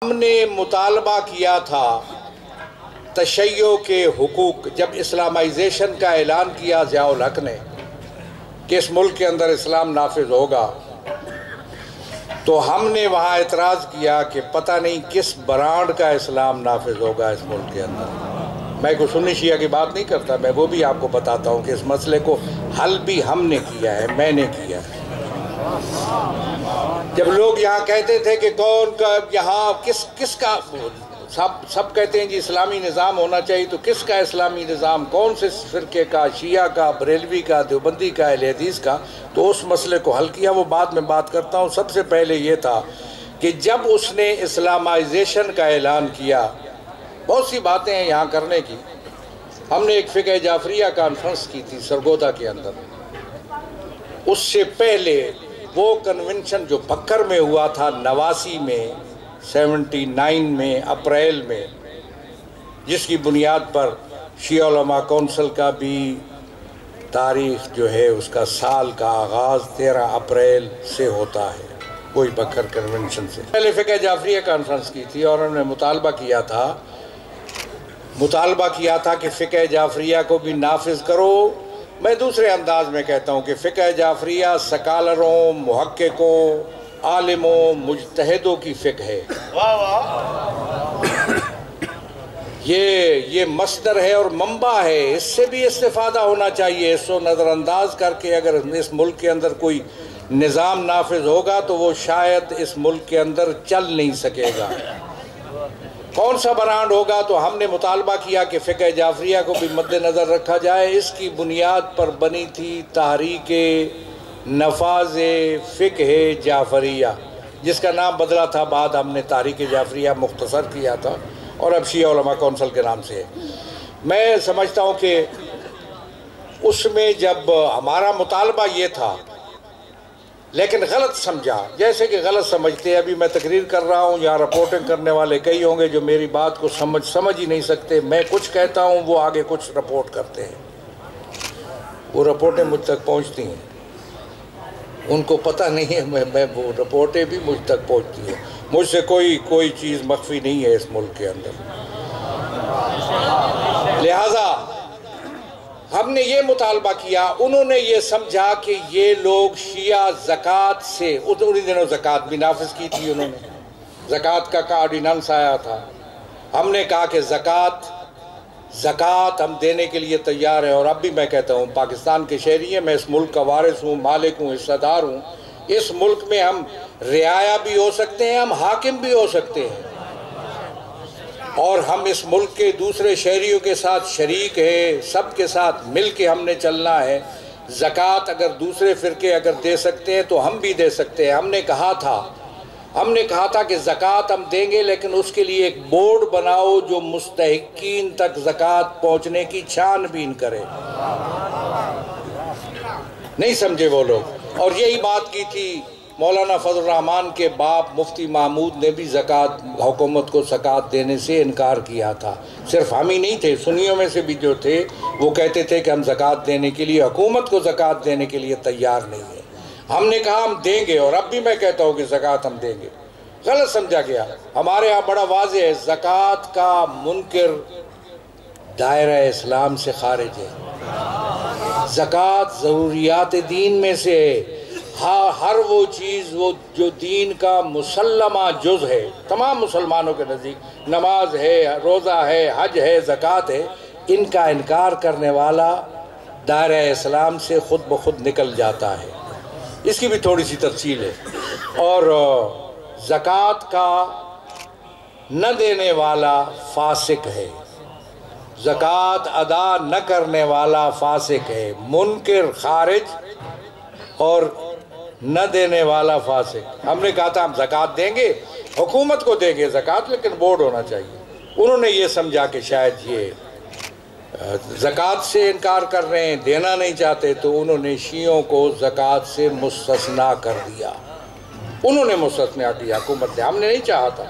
ہم نے مطالبہ کیا تھا تشیع کے حقوق، جب اسلامائزیشن کا اعلان کیا ضیاء الحق نے کہ اس ملک کے اندر اسلام نافذ ہوگا، تو ہم نے وہاں اعتراض کیا کہ پتہ نہیں کس برانڈ کا اسلام نافذ ہوگا اس ملک کے اندر۔ میں کوئی سنی شیعہ کی بات نہیں کرتا، میں وہ بھی آپ کو بتاتا ہوں کہ اس مسئلے کو حل بھی ہم نے کیا ہے، میں نے کیا ہے۔ جب لوگ یہاں کہتے تھے کہ کون کا یہاں کس کا، سب کہتے ہیں جی اسلامی نظام ہونا چاہیے، تو کس کا اسلامی نظام، کون سے فرقے کا، شیعہ کا، بریلوی کا، دیوبندی کا، اہل حدیث کا؟ تو اس مسئلے کو حل کیا، وہ بعد میں بات کرتا ہوں۔ سب سے پہلے یہ تھا کہ جب اس نے اسلامائزیشن کا اعلان کیا، بہت سی باتیں ہیں یہاں کرنے کی۔ ہم نے ایک فقہ جعفریہ کانفرنس کی تھی سرگودا کے اندر، اس سے پہلے وہ کنونشن جو بکر میں ہوا تھا 89 میں، 79 میں، اپریل میں، جس کی بنیاد پر شیعہ علماء کونسل کا بھی تاریخ جو ہے اس کا سال کا آغاز 13 اپریل سے ہوتا ہے، کوئی بکر کنونشن سے پہلے فقہ جعفریہ کانفرنس کی تھی، اور انہوں نے مطالبہ کیا تھا کہ فقہ جعفریہ کو بھی نافذ کرو۔ میں دوسرے انداز میں کہتا ہوں کہ فقہ جعفریہ سکالروں، محققوں، عالموں، مجتہدوں کی فقہ ہے۔ یہ مصدر ہے اور منبع ہے، اس سے بھی استفادہ ہونا چاہیے۔ اس کو نظر انداز کر کے اگر اس ملک کے اندر کوئی نظام نافذ ہوگا تو وہ شاید اس ملک کے اندر چل نہیں سکے گا۔ کون سا برانڈ ہوگا؟ تو ہم نے مطالبہ کیا کہ فقہ جعفریہ کو بھی مد نظر رکھا جائے۔ اس کی بنیاد پر بنی تھی تحریک نفاذ فقہ جعفریہ، جس کا نام بدلا تھا، بعد ہم نے تحریک جعفریہ مختصر کیا تھا، اور اب شیعہ علماء کونسل کے نام سے ہے۔ میں سمجھتا ہوں کہ اس میں جب ہمارا مطالبہ یہ تھا، لیکن غلط سمجھا، جیسے کہ غلط سمجھتے ہیں۔ ابھی میں تقریر کر رہا ہوں، یہاں رپورٹنگ کرنے والے کئی ہوں گے جو میری بات کو سمجھ ہی نہیں سکتے۔ میں کچھ کہتا ہوں، وہ آگے کچھ رپورٹ کرتے ہیں، وہ رپورٹیں مجھ تک پہنچتی ہیں، ان کو پتہ نہیں ہے، میں وہ رپورٹیں بھی مجھ تک پہنچتی ہیں۔ مجھ سے کوئی چیز مخفی نہیں ہے اس ملک کے اندر۔ لہٰذا ہم نے یہ مطالبہ کیا، انہوں نے یہ سمجھا کہ یہ لوگ شیعہ زکوٰۃ سے، انہی دنوں زکوٰۃ بھی نافذ کی تھی، انہوں نے زکوٰۃ کا آرڈیننس آیا تھا۔ ہم نے کہا کہ زکوٰۃ ہم دینے کے لیے تیار ہیں، اور اب بھی میں کہتا ہوں پاکستان کے شہری ہیں، میں اس ملک کا وارث ہوں، مالک ہوں، حصہ دار ہوں۔ اس ملک میں ہم رعایا بھی ہو سکتے ہیں، ہم حاکم بھی ہو سکتے ہیں، اور ہم اس ملک کے دوسرے شہریوں کے ساتھ شریک ہیں، سب کے ساتھ مل کے ہم نے چلنا ہے۔ زکوٰۃ اگر دوسرے فرقے اگر دے سکتے ہیں تو ہم بھی دے سکتے ہیں۔ ہم نے کہا تھا کہ زکوٰۃ ہم دیں گے، لیکن اس کے لیے ایک بورڈ بناؤ جو مستحقین تک زکوٰۃ پہنچنے کی چھان بین کرے۔ نہیں سمجھے وہ لوگ، اور یہی بات کی تھی مولانا فضل الرحمان کے باپ مفتی محمود نے بھی حکومت کو زکوٰۃ دینے سے انکار کیا تھا۔ صرف ہم ہی نہیں تھے، سنیوں میں سے بھی جو تھے وہ کہتے تھے کہ ہم زکوٰۃ دینے کے لیے، حکومت کو زکوٰۃ دینے کے لیے تیار نہیں ہے۔ ہم نے کہا ہم دیں گے، اور اب بھی میں کہتا ہوں کہ زکوٰۃ ہم دیں گے۔ غلط سمجھا گیا۔ ہمارے ہاں بڑا واضح ہے، زکوٰۃ کا منکر دائرہ اسلام سے خارج ہے۔ زکوٰۃ ضروریات دین میں سے ہے۔ ہر وہ چیز جو دین کا مسلمہ جز ہے، تمام مسلمانوں کے نزدیک، نماز ہے، روزہ ہے، حج ہے، زکوٰۃ ہے، ان کا انکار کرنے والا دائرہ اسلام سے خود بخود نکل جاتا ہے۔ اس کی بھی تھوڑی سی تفصیل ہے۔ اور زکوٰۃ کا نہ دینے والا فاسق ہے، زکوٰۃ ادا نہ کرنے والا فاسق ہے، منکر خارج اور نہ دینے والا فاسق۔ ہم نے کہا تھا ہم زکوٰۃ دیں گے، حکومت کو دیں گے زکوٰۃ، لیکن بورڈ ہونا چاہیے۔ انہوں نے یہ سمجھا کہ شاید یہ زکوٰۃ سے انکار کر رہے ہیں، دینا نہیں چاہتے، تو انہوں نے شیعوں کو زکوٰۃ سے مستثنیٰ کر دیا۔ انہوں نے مستثنیٰ کیا، حکومت نے، ہم نے نہیں چاہا تھا۔